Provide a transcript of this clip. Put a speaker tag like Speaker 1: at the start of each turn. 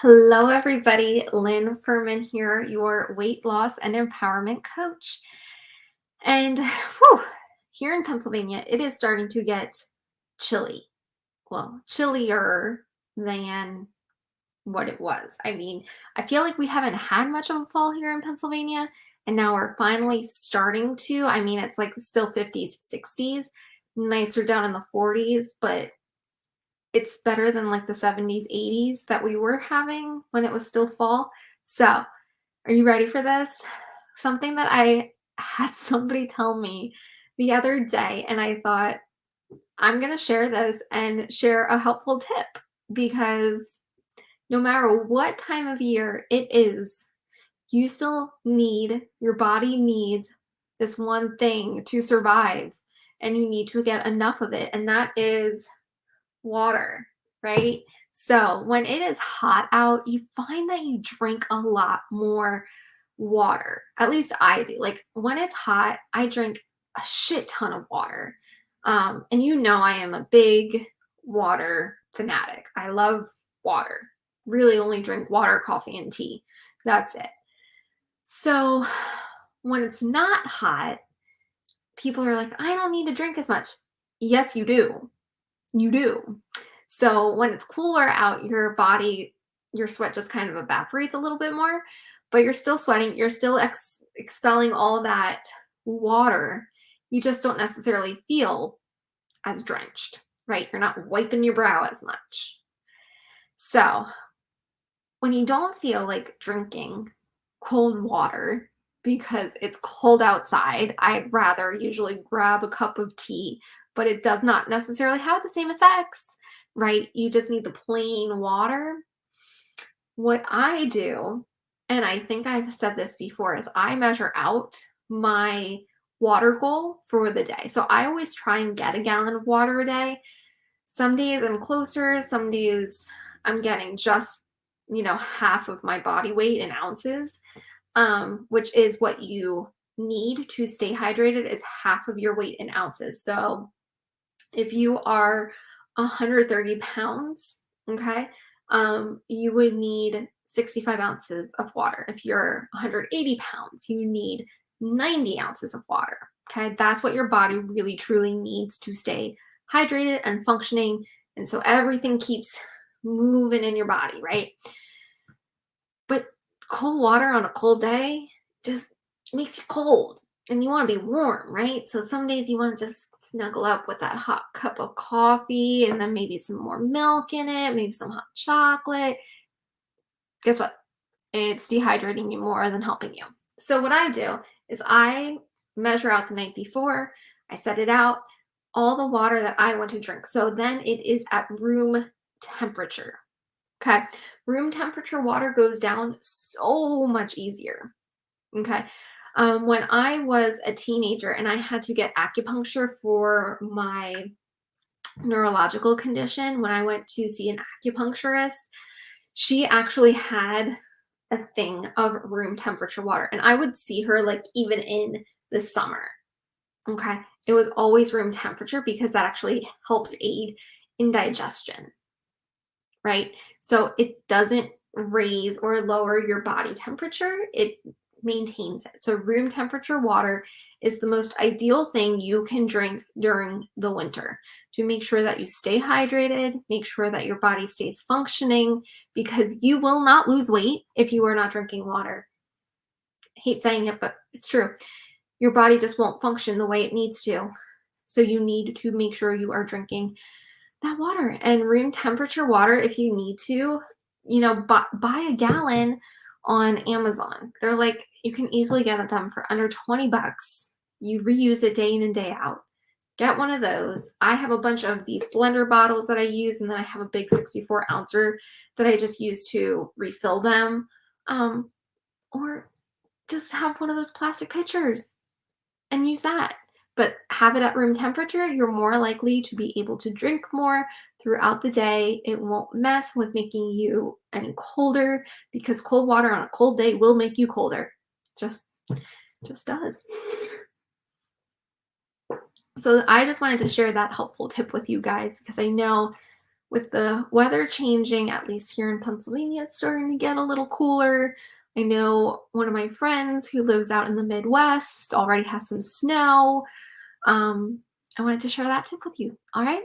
Speaker 1: Hello, everybody. Lynn Furman here, your weight loss and empowerment coach. And here in Pennsylvania, it is starting to get chilly. Well, chillier than what it was. I mean, I feel like we haven't had much of a fall here in Pennsylvania, and now we're finally starting to. I mean, it's like still 50s, 60s. Nights are down in the 40s, but it's better than like the 70s, 80s that we were having when it was still fall. So, are you ready for this? Something that I had somebody tell me the other day, and I thought, I'm going to share this and share a helpful tip because no matter what time of year it is, you still your body needs this one thing to survive, and you need to get enough of it, and that is water, right? So when it is hot out, you find that you drink a lot more water. At least I do. Like when it's hot, I drink a shit ton of water. And I am a big water fanatic. I love water. Really only drink water, coffee, and tea. That's it. So when it's not hot, people are like, I don't need to drink as much. Yes, you do. You do. So when it's cooler out, your sweat just kind of evaporates a little bit more, but you're still sweating. You're still expelling all that water. You just don't necessarily feel as drenched, right? You're not wiping your brow as much. So when you don't feel like drinking cold water because it's cold outside, I'd rather usually grab a cup of tea, but it does not necessarily have the same effects, right? You just need the plain water. What I do, and I think I've said this before, is I measure out my water goal for the day. So I always try and get a gallon of water a day. Some days I'm closer, some days I'm getting just, half of my body weight in ounces, which is what you need to stay hydrated is half of your weight in ounces. So if you are 130 pounds, okay, you would need 65 ounces of water. If you're 180 pounds, you need 90 ounces of water. Okay, that's what your body really truly needs to stay hydrated and functioning. And so everything keeps moving in your body, right? But cold water on a cold day just makes you cold and you want to be warm, right? So some days you want to just snuggle up with that hot cup of coffee and then maybe some more milk in it, maybe some hot chocolate. Guess what? It's dehydrating you more than helping you. So what I do is I measure out the night before, I set it out, all the water that I want to drink. So then it is at room temperature. Okay. Room temperature water goes down so much easier. Okay. When I was a teenager and I had to get acupuncture for my neurological condition, when I went to see an acupuncturist, she actually had a thing of room temperature water. And I would see her like even in the summer. Okay. It was always room temperature because that actually helps aid in digestion, right? So it doesn't raise or lower your body temperature, it maintains it. So room temperature water is the most ideal thing you can drink during the winter to make sure that you stay hydrated, make sure that your body stays functioning, because you will not lose weight if you are not drinking water. I hate saying it, but it's true. Your body just won't function the way it needs to. So you need to make sure you are drinking that water and room temperature water. If you need to, buy a gallon on Amazon. They're like, you can easily get them for under 20 bucks. You reuse it day in and day out. Get one of those. I have a bunch of these blender bottles that I use, and then I have a big 64 ouncer that I just use to refill them. Or just have one of those plastic pitchers and use that. But have it at room temperature, you're more likely to be able to drink more throughout the day. It won't mess with making you any colder because cold water on a cold day will make you colder. Just does. So I just wanted to share that helpful tip with you guys because I know with the weather changing, at least here in Pennsylvania, it's starting to get a little cooler. I know one of my friends who lives out in the Midwest already has some snow. I wanted to share that tip with you. All right.